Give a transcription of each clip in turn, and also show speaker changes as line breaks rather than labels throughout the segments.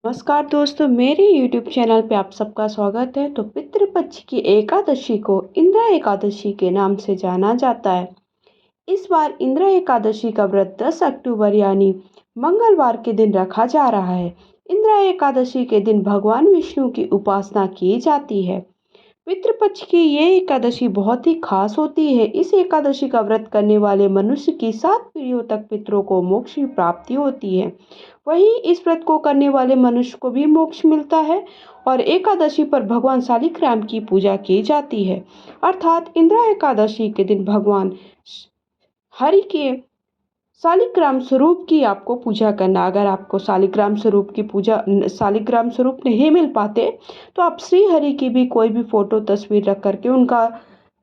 नमस्कार दोस्तों, मेरे YouTube चैनल पे आप सबका स्वागत है। तो पितृपक्ष की एकादशी को इंद्रा एकादशी के नाम से जाना जाता है। इस बार इंद्रा एकादशी का व्रत 10 अक्टूबर यानी मंगलवार के दिन रखा जा रहा है। इंद्रा एकादशी के दिन भगवान विष्णु की उपासना की जाती है। पितृपक्ष की ये एकादशी बहुत ही खास होती है। इस एकादशी का व्रत करने वाले मनुष्य की 7 पीढ़ियों तक पितरों को मोक्ष की प्राप्ति होती है। वहीं इस व्रत को करने वाले मनुष्य को भी मोक्ष मिलता है। और एकादशी पर भगवान शालिग्राम की पूजा की जाती है। अर्थात इंद्रा एकादशी के दिन भगवान हरि के शालिग्राम स्वरूप की आपको पूजा करना। अगर आपको शालिग्राम स्वरूप नहीं मिल पाते तो आप श्री हरि की भी कोई भी फोटो तस्वीर रख करके उनका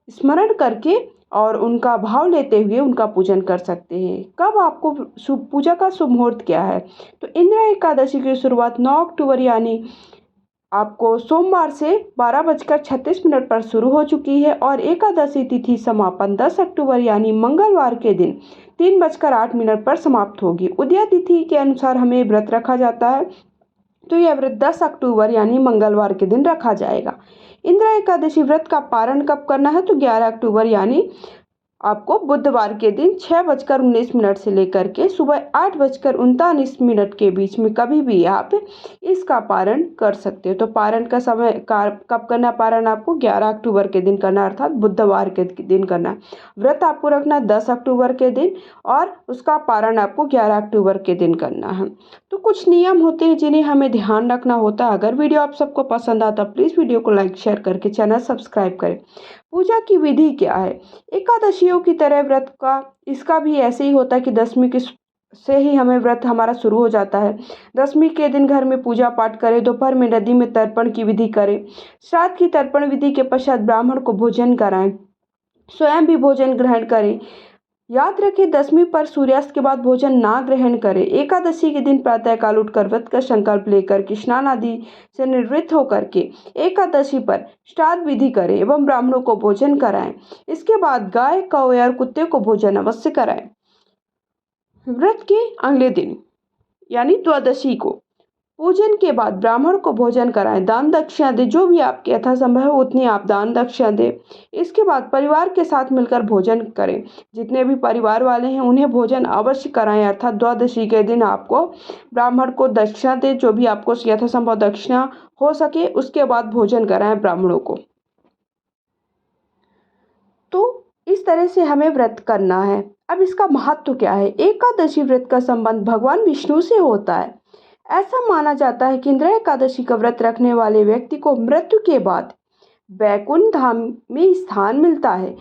स्मरण करके और उनका भाव लेते हुए उनका पूजन कर सकते हैं। कब आपको शुभ पूजा का शुभ मुहूर्त क्या है? तो इंद्रा एकादशी की शुरुआत 9 अक्टूबर यानी आपको सोमवार से 12:36 पर शुरू हो चुकी है और एकादशी तिथि समापन 10 अक्टूबर यानी मंगलवार के दिन 3:08 पर समाप्त होगी। उदय तिथि के अनुसार हमें व्रत रखा जाता है, तो यह व्रत 10 अक्टूबर यानी मंगलवार के दिन रखा जाएगा। इंद्रा एकादशी व्रत का पारण कब करना है? तो 11 अक्टूबर यानी आपको बुधवार के दिन 6:19 से लेकर के सुबह 8:39 के बीच में कभी भी आप इसका पारण कर सकते हो। तो पारण का समय कब करना? पारण आपको 11 अक्टूबर के दिन करना, अर्थात बुधवार के दिन करना। व्रत आपको रखना 10 अक्टूबर के दिन और उसका पारण आपको 11 अक्टूबर के दिन करना है। तो कुछ नियम होते हैं जिन्हें हमें ध्यान रखना होता है। अगर वीडियो आप सबको पसंद आता प्लीज़ वीडियो को लाइक शेयर करके चैनल सब्सक्राइब करें। पूजा की विधि क्या है? एकादशियों की तरह व्रत का इसका भी ऐसे ही होता है कि दशमी के से ही हमें व्रत हमारा शुरू हो जाता है। दशमी के दिन घर में पूजा पाठ करें, दोपहर में नदी में तर्पण की विधि करें। श्राद्ध की तर्पण विधि के पश्चात ब्राह्मण को भोजन कराएं, स्वयं भी भोजन ग्रहण करें। याद रखें, दशमी पर सूर्यास्त के बाद भोजन ना ग्रहण करें। एकादशी के दिन प्रातःकाल उठकर व्रत का संकल्प लेकर के स्नान आदि से निवृत्त होकर के एकादशी पर श्राद्ध विधि करें एवं ब्राह्मणों को भोजन कराएं। इसके बाद गाय, कौवे और कुत्ते को भोजन अवश्य कराएं। व्रत के अगले दिन यानी द्वादशी को पूजन के बाद ब्राह्मण को भोजन कराएं, दान दक्षिणा दें। जो भी आपके यथासंभव है उतनी आप दान दक्षिणा दें। इसके बाद परिवार के साथ मिलकर भोजन करें। जितने भी परिवार वाले हैं उन्हें भोजन अवश्य कराएं, अर्थात द्वादशी के दिन आपको ब्राह्मण को दक्षिणा दें। जो भी आपको यथासंभव दक्षिणा हो सके उसके बाद भोजन कराएं ब्राह्मणों को। तो इस तरह से हमें व्रत करना है। अब इसका महत्व क्या है? एकादशी व्रत का संबंध भगवान विष्णु से होता है। ऐसा माना जाता है कि इंद्रा एकादशी का व्रत रखने वाले व्यक्ति को मृत्यु के बाद वैकुंठ धाम में स्थान मिलता है।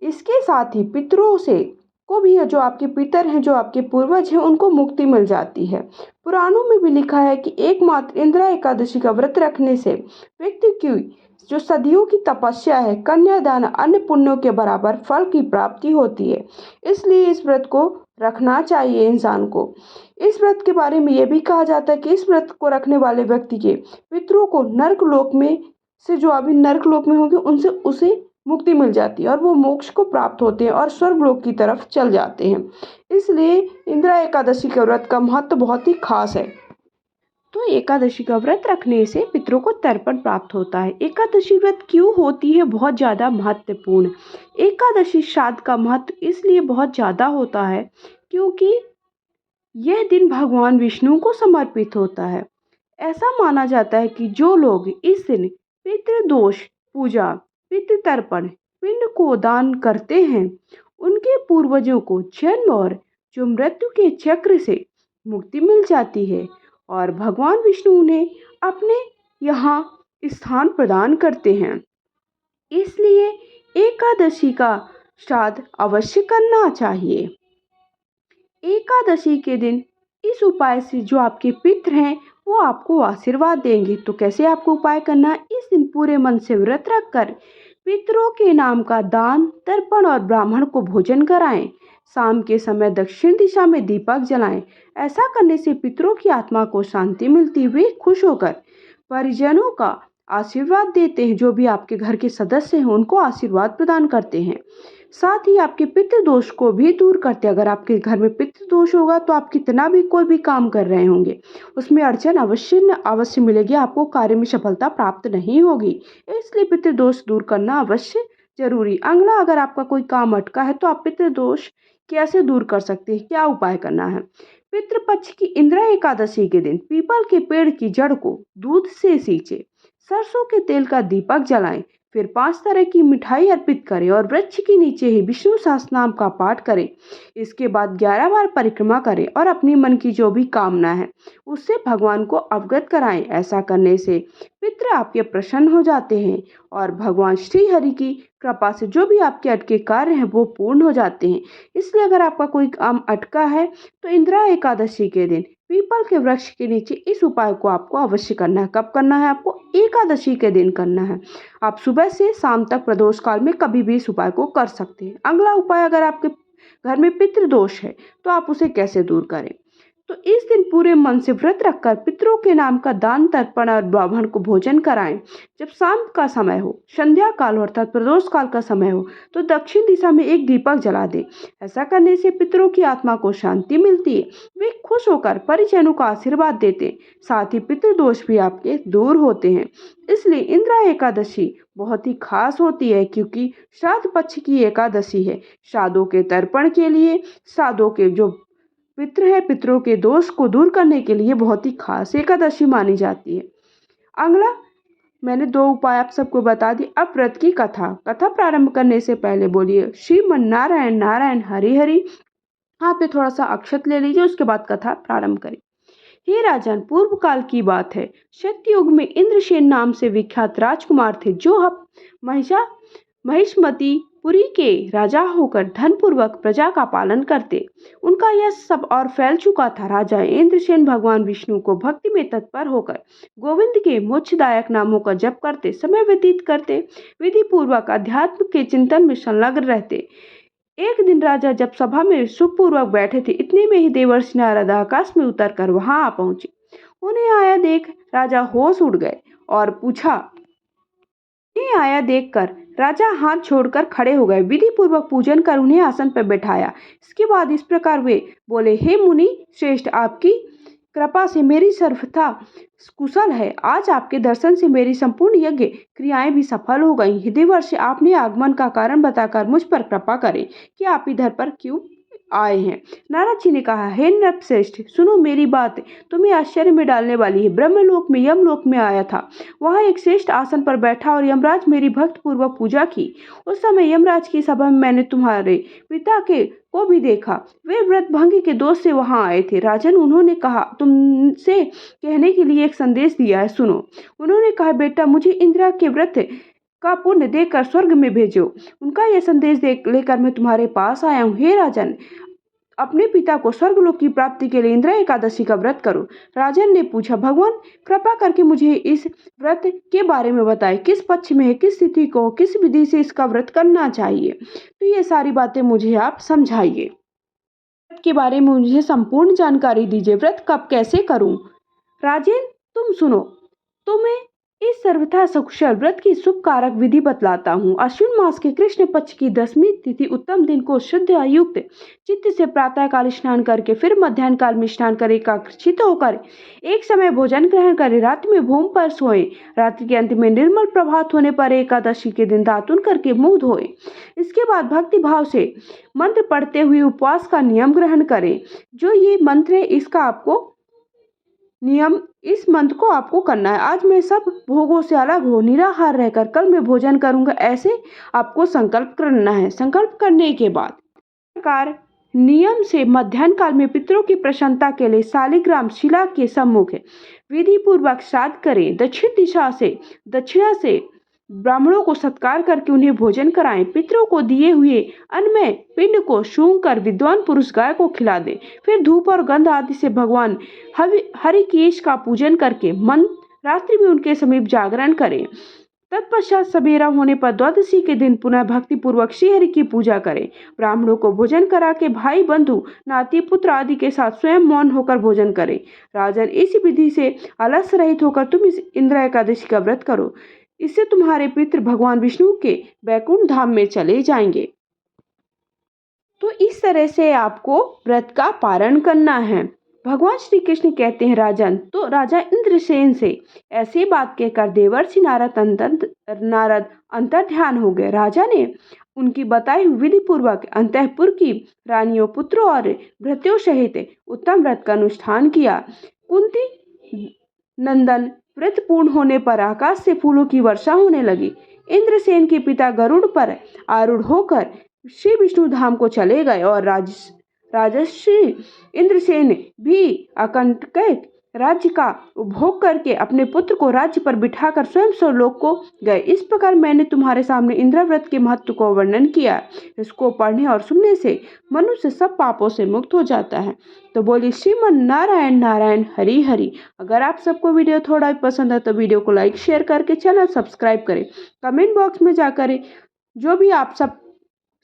इसके साथ ही पितरों से को भी जो आपके पितर हैं, जो आपके पूर्वज हैं, उनको मुक्ति मिल जाती है। पुराणों में भी लिखा है कि एकमात्र इंद्रा एकादशी का व्रत रखने से व्यक्ति की जो सदियों की तपस्या है, कन्यादान, अन्य पुण्यों के बराबर फल की प्राप्ति होती है। इसलिए इस व्रत को रखना चाहिए इंसान को। इस व्रत के बारे में यह भी कहा जाता है कि इस व्रत को रखने वाले व्यक्ति के पितरों को नर्क लोक में से जो अभी नर्क लोक में होंगे उनसे उसे मुक्ति मिल जाती है और वो मोक्ष को प्राप्त होते हैं और स्वर्ग लोक की तरफ चल जाते हैं। इसलिए इंद्रा एकादशी के व्रत का महत्व बहुत ही खास है। तो एकादशी का व्रत रखने से पितरों को तर्पण प्राप्त होता है। एकादशी व्रत क्यों होती है बहुत ज़्यादा महत्वपूर्ण? एकादशी श्राद्ध का महत्व इसलिए बहुत ज़्यादा होता है क्योंकि यह दिन भगवान विष्णु को समर्पित होता है। ऐसा माना जाता है कि जो लोग इस दिन पितृदोष पूजा, पितृतर्पण, पिंड को दान करते हैं उनके पूर्वजों को जन्म और जो मृत्यु के चक्र से मुक्ति मिल जाती है और भगवान विष्णु उन्हें अपने यहाँ स्थान प्रदान करते हैं। इसलिए एकादशी का श्राद्ध अवश्य करना चाहिए। एकादशी के दिन इस उपाय से जो आपके पितृ हैं वो आपको आशीर्वाद देंगे। तो कैसे आपको उपाय करना है? इस दिन पूरे मन से व्रत रखकर पितरों के नाम का दान, तर्पण और ब्राह्मण को भोजन कराएं। शाम के समय दक्षिण दिशा में दीपक जलाएं। ऐसा करने से पितरों की आत्मा को शांति मिलती हुई खुश होकर परिजनों का आशीर्वाद देते हैं। जो भी आपके घर के सदस्य हैं उनको आशीर्वाद प्रदान करते हैं। साथ ही आपके पितृदोष को भी दूर करते हैं। अगर आपके घर में पितृदोष होगा तो आप कितना भी कोई भी काम कर रहे होंगे उसमें अड़चन अवश्य न अवश्य मिलेगी, आपको कार्य में सफलता प्राप्त नहीं होगी। इसलिए पितृदोष दूर करना अवश्य जरूरी। अगला, अगर आपका कोई काम अटका है तो आप पितृदोष कैसे दूर कर सकते हैं, क्या उपाय करना है। पितृपक्ष की इंदिरा एकादशी के दिन पीपल के पेड़ की जड़ को दूध से सींचे, सरसों के तेल का दीपक जलाएं, फिर 5 तरह की मिठाई अर्पित करें और वृक्ष के नीचे ही विष्णु सहस्त्रनाम का पाठ करें। इसके बाद 11 बार परिक्रमा करें और अपनी मन की जो भी कामना है उससे भगवान को अवगत कराएं। ऐसा करने से पितृ आपके प्रसन्न हो जाते हैं और भगवान श्री हरि की कृपा से जो भी आपके अटके कार्य हैं वो पूर्ण हो जाते हैं। इसलिए अगर आपका कोई काम अटका है तो इंदिरा एकादशी के दिन पीपल के वृक्ष के नीचे इस उपाय को आपको अवश्य करना है। कब करना है, आपको एकादशी के दिन करना है। आप सुबह से शाम तक प्रदोष काल में कभी भी इस उपाय को कर सकते हैं। अगला उपाय, अगर आपके घर में पितृदोष है तो आप उसे कैसे दूर करें। तो इस दिन पूरे मन से व्रत रखकर पितरों के नाम का दान तर्पण और ब्राह्मण को भोजन कराएं। जब शाम का समय हो, संध्या काल हो अर्थात प्रदोष काल का समय हो तो दक्षिण दिशा में एक दीपक जला दें। ऐसा करने से पितरों की आत्मा को शांति मिलती है, वे खुश होकर परिजनों का आशीर्वाद देते, साथ ही पितृदोष भी आपके दूर होते हैं। इसलिए इंदिरा एकादशी बहुत ही खास होती है क्योंकि श्राद्ध पक्ष की एकादशी है। श्राद्धों के तर्पण के लिए, श्राद्धों के जो पितृ है, पितरों के दोष को दूर करने के लिए बहुत ही खास एकादशी मानी जाती है। अगला, मैंने 2 उपाय आप सबको बता दी। अब व्रत की कथा प्रारंभ करने से पहले बोलिए श्रीमन नारायण नारायण हरि हरि। हाथ पे थोड़ा सा अक्षत ले लीजिए, उसके बाद कथा प्रारंभ करें। हे राजन, पूर्व काल की बात है। सत्ययुग में इंद्रसेन नाम से विख्यात राजकुमार थे जो महिष्मती पुरी के राजा होकर धनपूर्वक प्रजा का पालन करते। उनका यह सब और फैल चुका था। राजा इंद्रसेन भगवान विष्णु को भक्ति में तत्पर होकर गोविंद के मोक्षदायक नामों का जप करते, समय व्यतीत करते, विधि पूर्वक अध्यात्म के चिंतन में संलग्न रहते। एक दिन राजा जब सभा में सुखपूर्वक बैठे थे, इतने में ही देवर्षि नारद आकाश में उतरकर वहां आ पहुंचे। उन्हें आया देख राजा होश उड़ गए और पूछा। आया देखकर राजा हाथ छोड़कर खड़े हो गए, विधि पूर्वक पूजन कर उन्हें आसन पर बैठाया। इसके बाद इस प्रकार वे बोले, हे मुनि श्रेष्ठ, आपकी कृपा से मेरी सर्वथा कुशल है। आज आपके दर्शन से मेरी संपूर्ण यज्ञ क्रियाएं भी सफल हो गई। देवर्षि, आपने आगमन का कारण बताकर मुझ पर कृपा करें कि आप इधर पर क्यों आए हैं। नारद जी ने कहा, हे नृपश्रेष्ठ, सुनो मेरी बात, तुम्हें आश्चर्य में डालने वाली है। ब्रह्मलोक में यमलोक में आया था, वहां एक श्रेष्ठ आसन पर बैठा और यमराज मेरी भक्त पूर्वक पूजा की। उस समय यमराज की सभा में मैंने तुम्हारे पिता के को भी देखा। वे व्रत भंग के दोष से वहां आए थे। राजन, उन्होंने कहा तुमसे कहने के लिए एक संदेश दिया है, सुनो। उन्होंने कहा, बेटा, मुझे इंदिरा के व्रत का पुण्य देकर स्वर्ग में भेजो। उनका यह संदेश लेकर मैं तुम्हारे पास आया हूँ। हे राजन, अपने पिता को स्वर्गलोक की प्राप्ति के लिए इंदिरा एकादशी का व्रत करो। राजन ने पूछा, भगवान कृपा करके मुझे इस व्रत के बारे में बताए, किस पक्ष में है, किस तिथि को, किस विधि से इसका व्रत करना चाहिए। तो ये सारी बातें मुझे आप समझाइए। व्रत के बारे में मुझे संपूर्ण जानकारी दीजिए। व्रत कब कैसे करूं। राजन, तुम सुनो, तुम्हें इस सर्वथा सकुशल व्रत की शुभ कारक विधि बतलाता हूँ। अश्विन मास के कृष्ण पक्ष की 10वीं तिथि उत्तम दिन को शुद्ध युक्त चित्त से प्रातः काल स्नान करके फिर मध्याह्न काल में स्नान कर एकाग्रचित्त होकर एक समय भोजन ग्रहण करें। रात्रि में भूमि पर सोएं। रात्रि के अंत में निर्मल प्रभात होने पर एकादशी के दिन दातुन करके मुंह धोएं। इसके बाद भक्ति भाव से मंत्र पढ़ते हुए उपवास का नियम ग्रहण करें। जो ये मंत्र है इसका आपको इस मंत्र को आपको करना है। आज मैं सब भोगों से अलग हो निराहार रहकर कल मैं भोजन करूंगा, ऐसे आपको संकल्प करना है। संकल्प करने के बाद प्रकार नियम से मध्याह्न काल में पितरों की प्रसन्नता के लिए शालिग्राम शिला के सम्मुख विधि पूर्वक श्राद्ध करें। दक्षिणा से ब्राह्मणों को सत्कार करके उन्हें भोजन कराएं। पितरों को दिए हुए अन्नमय पिंड को सूंघ कर विद्वान पुरुष गाय को खिला दें। फिर धूप और गंध आदि से भगवान हरिकेश का पूजन करके रात्रि में उनके समीप जागरण करें। तत्पश्चात सवेरा होने पर द्वादशी के दिन पुनः भक्ति पूर्वक श्री हरि की पूजा करें। ब्राह्मणों को भोजन करा के भाई बंधु नाती पुत्र आदि के साथ स्वयं मौन होकर भोजन करें। राजन, इस विधि से आलस्य रहित होकर तुम इस इंदिरा एकादशी का व्रत करो। इससे तुम्हारे पितृ भगवान विष्णु के वैकुंठ धाम में चले जाएंगे। तो इस तरह से आपको व्रत का पारण करना है। भगवान श्री कृष्ण कहते हैं राजन, तो राजा इंद्रसेन से ऐसी बात कहकर देवर्षि नारद अंतर ध्यान हो गए। राजा ने उनकी बताई हुई विधि पूर्वक अंतःपुर की रानियों, पुत्रों और भृत्यों सहित उत्तम व्रत का अनुष्ठान किया। कुंती नंदन व्रत पूर्ण होने पर आकाश से फूलों की वर्षा होने लगी। इंद्रसेन के पिता गरुड़ पर आरूढ़ होकर श्री विष्णु धाम को चले गए और राजर्षि इंद्रसेन भी अकंटक राज्य का उपभोग करके अपने पुत्र को राज्य पर बिठाकर स्वयं स्वर्गलोक को गए। इस प्रकार मैंने तुम्हारे सामने इंद्रव्रत के महत्व को वर्णन किया। इसको पढ़ने और सुनने से मनुष्य सब पापों से मुक्त हो जाता है। तो बोली श्रीमन नारायण नारायण हरि हरि। अगर आप सबको वीडियो थोड़ा भी पसंद है तो वीडियो को लाइक शेयर करके चैनल सब्सक्राइब करें। कमेंट बॉक्स में जाकर जो भी आप सब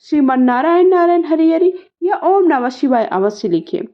श्रीमन नारायण नारायण हरि हरि या ओम नमः शिवाय अवश्य लिखिए।